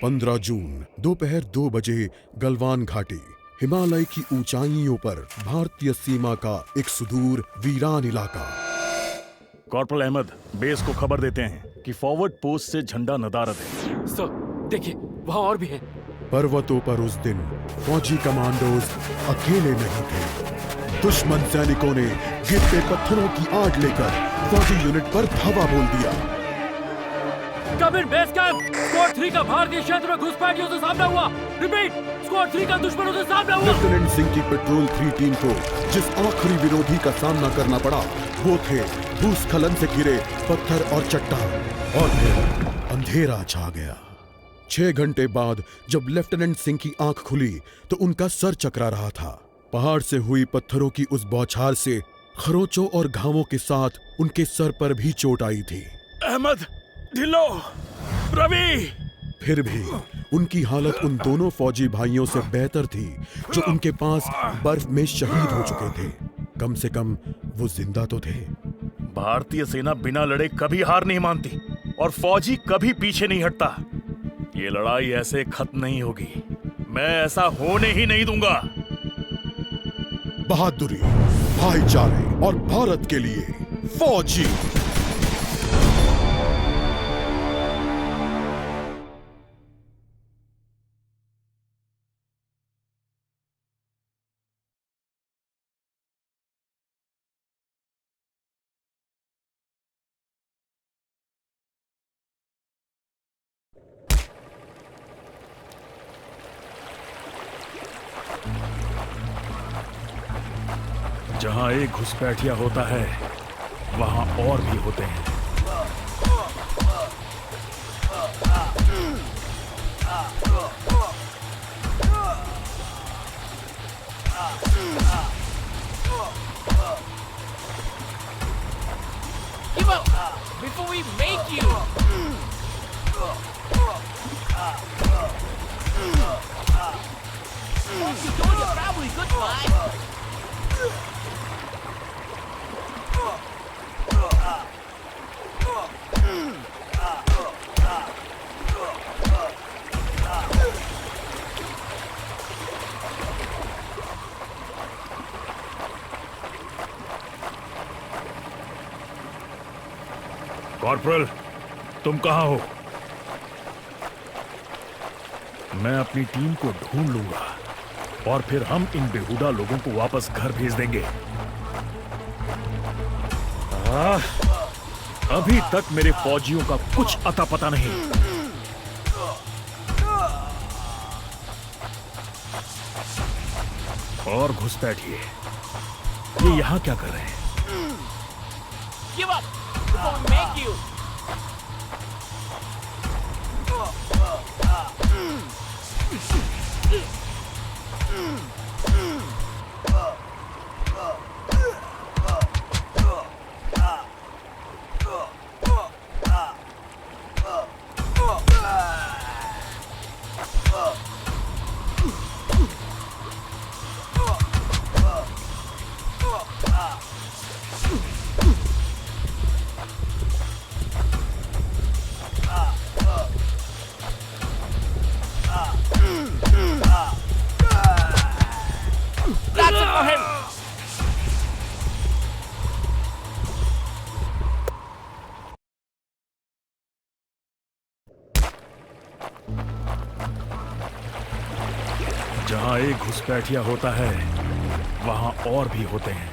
15 जून दोपहर 2 बजे गलवान घाटी, हिमालय की ऊंचाइयों पर भारतीय सीमा का एक सुदूर वीरान इलाका। कॉर्पोरल अहमद, बेस को खबर देते हैं कि फॉरवर्ड पोस्ट से झंडा नदारद है। सर देखिए, वहाँ और भी हैं। पर्वतों पर उस दिन फौजी कमांडोज अकेले नहीं थे। दुश्मन सैनिकों ने गिरते पत्थरों की आड़ लेकर फौजी यूनिट पर धावा बोल दिया। कमिंग बेस कैंप, स्क्वाड 3 का भारतीय क्षेत्र में घुसपैठियों से सामना हुआ। रिपीट, स्क्वाड 3 का दुश्मनों से सामना हुआ। लेफ्टिनेंट सिंह की पेट्रोल 3 टीम को जिस आखिरी विरोधी का सामना करना पड़ा वो थे भूस्खलन से घिरे पत्थर और चट्टान। और फिर अंधेरा छा गया। 6 घंटे बाद जब लेफ्टिनेंट सिंह की आंख खुली तो उनका सर चकरा रहा था। पहाड़ से हुई पत्थरों की उस बौछार से खरोंचों और घावों के साथ उनके सर पर भी चोट आई थी। अहमद, ढिल्लो, रवि। फिर भी उनकी हालत उन दोनों फौजी भाइयों से बेहतर थी जो उनके पास बर्फ में शहीद हो चुके थे। कम से कम वो जिंदा तो थे। भारतीय सेना बिना लड़े कभी हार नहीं मानती और फौजी कभी पीछे नहीं हटता। ये लड़ाई ऐसे खत्म नहीं होगी। मैं ऐसा होने ही नहीं दूंगा। बहादुरी, भाईचारे और भारत के लिए फौजी। जहां एक घुसपैठिया होता है वहां और भी होते हैं। Give up before we make you. What you doing? You're probably goodbye. Corporal, तुम कहां हो? मैं अपनी टीम को ढूंढ लूंगा और फिर हम इन बेहुदा लोगों को वापस घर भेज देंगे। अभी तक मेरे फौजियों का कुछ अता पता नहीं। और घुसपैठिए, ये यहां क्या कर रहे हैं? Give up before we make you. That's it for him. जहां एक घुसपैठिया होता है वहां और भी होते हैं।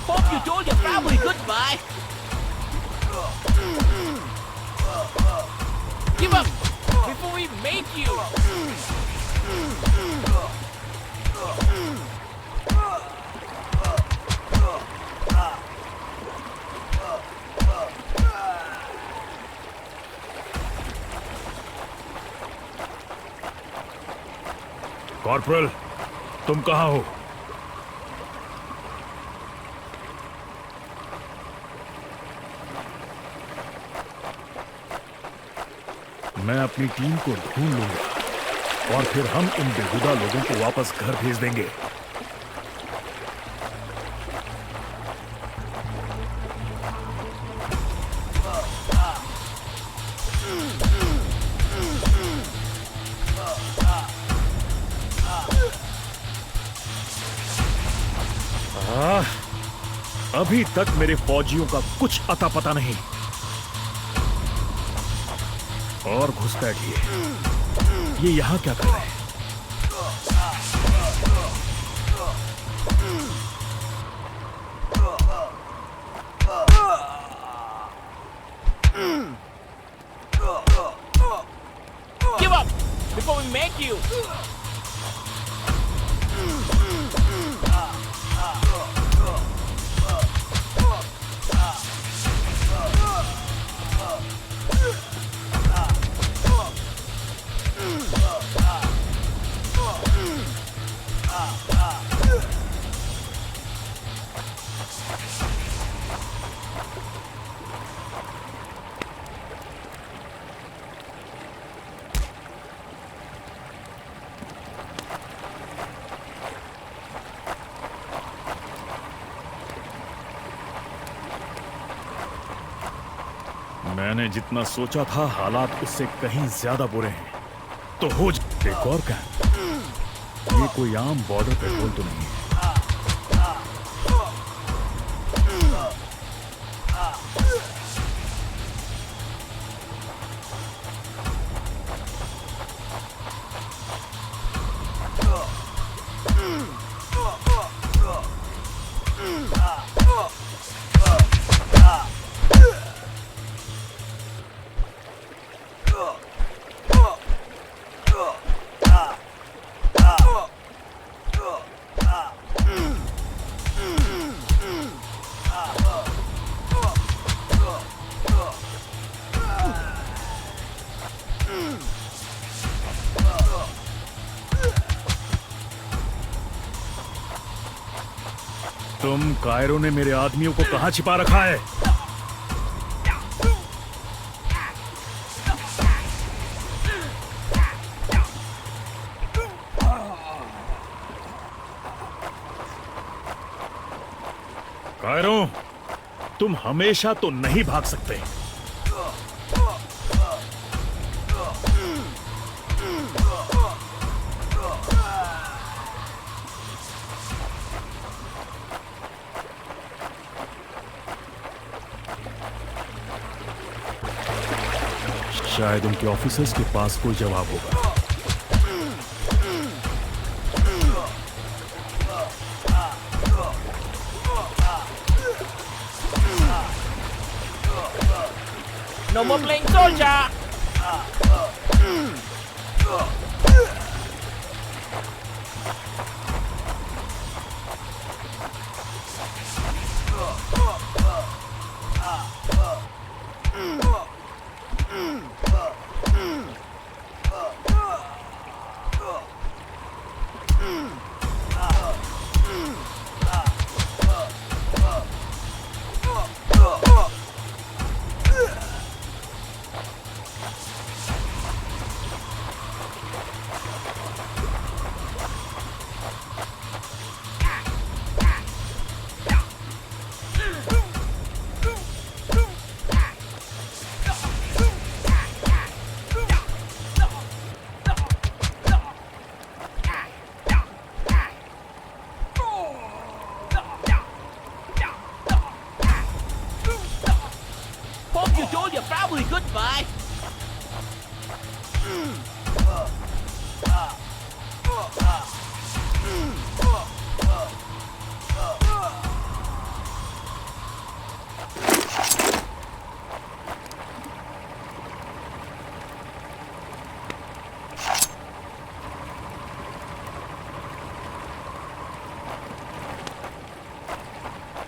Hope you told your family goodbye. Give up before we make you. Corporal, तुम कहां हो? मैं अपनी टीम को ढूंढ लूंगा और फिर हम इन बेहुदा लोगों को वापस घर भेज देंगे। अभी तक मेरे फौजियों का कुछ अता पता नहीं। और घुसपैठिए, ये यहां क्या कर रहे हैं? Give up before we make you. मैंने जितना सोचा था हालात उससे कहीं ज्यादा बुरे हैं। तो हो एक और कैंप। ये कोई आम बॉर्डर पेट्रोल तो नहीं है। तुम कायरो ने मेरे आदमियों को कहां छिपा रखा है? कायरो, तुम हमेशा तो नहीं भाग सकते। शायद उनके ऑफिसर्स के पास कोई जवाब होगा। No more playing soldier. Hope you told your family goodbye.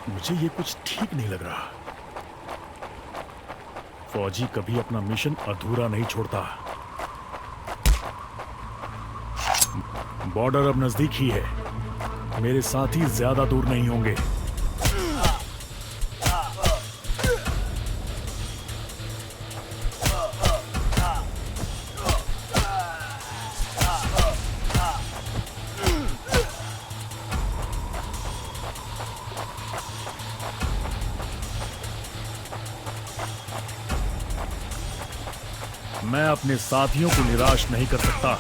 मुझे ये कुछ ठीक नहीं लग रहा। फौजी कभी अपना मिशन अधूरा नहीं छोड़ता। बॉर्डर अब नजदीक ही है। मेरे साथी ज्यादा दूर नहीं होंगे। मैं अपने साथियों को निराश नहीं कर सकता।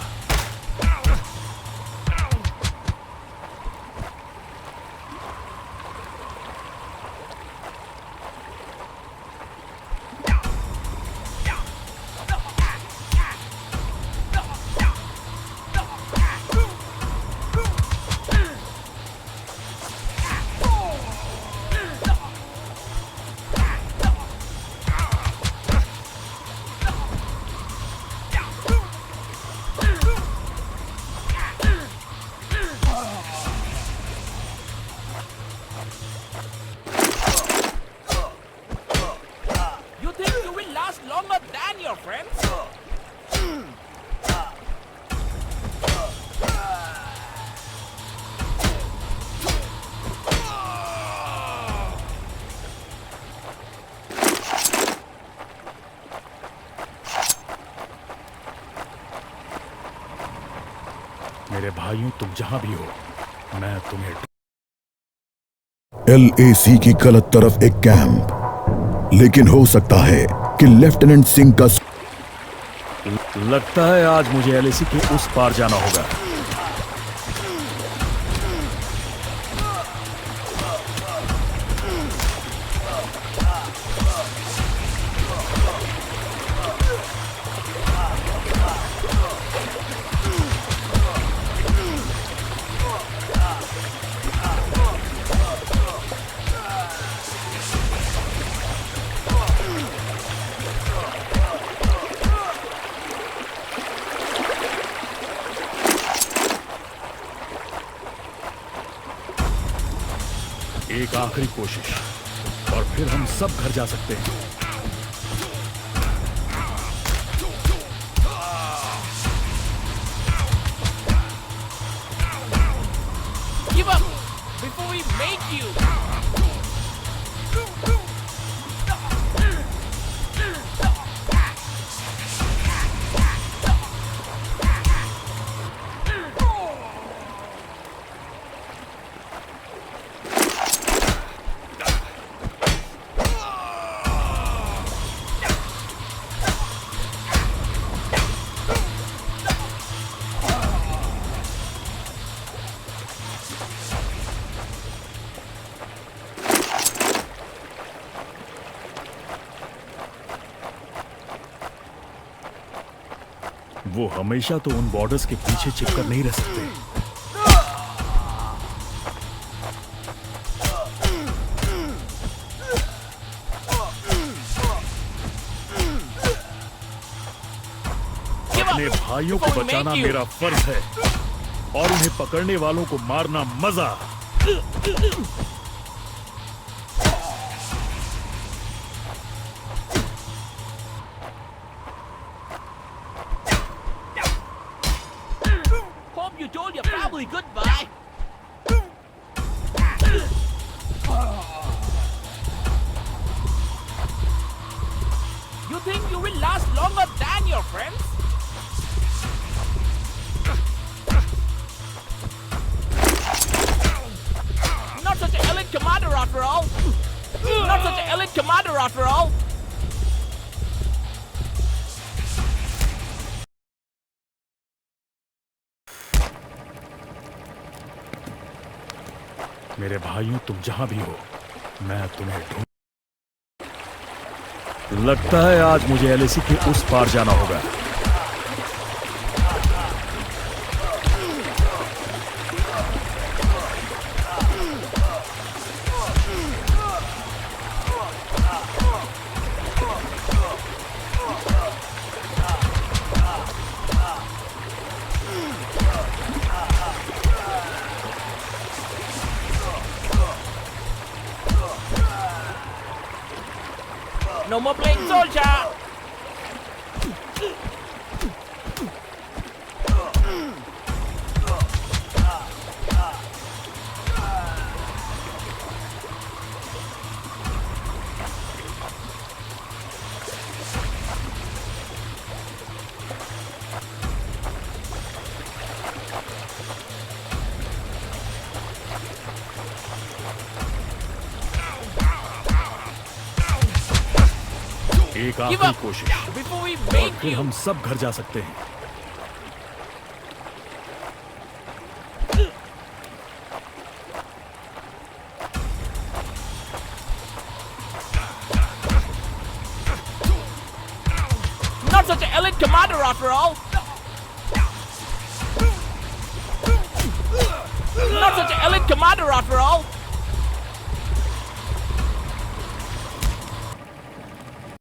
You think you will last longer than your friends? मेरे भाइयों, तुम जहां भी हो, मैं तुम्हें LAC की गलत तरफ एक कैंप, लेकिन हो सकता है कि लेफ्टिनेंट सिंह का लगता है आज मुझे LAC के उस पार जाना होगा। एक आखिरी कोशिश और फिर हम सब घर जा सकते हैं। Give up before we make you. वो हमेशा तो उन बॉर्डर्स के पीछे छिपकर नहीं रह सकते। अपने भाइयों को बचाना मेरा फर्ज है और उन्हें पकड़ने वालों को मारना मजा। Hope you told your family goodbye. You think you will last longer than your friends? Not such an elite commander after all. Not such an elite commander after all. मेरे भाइयों, तुम जहां भी हो, मैं तुम्हें ढूंढ। लगता है आज मुझे LAC के उस पार जाना होगा। No more playing soldier. एक Give आखिरी up कोशिश, before we और make फिर you. हम सब घर जा सकते हैं। Not such an elite commander after all. Not such an elite commander after all.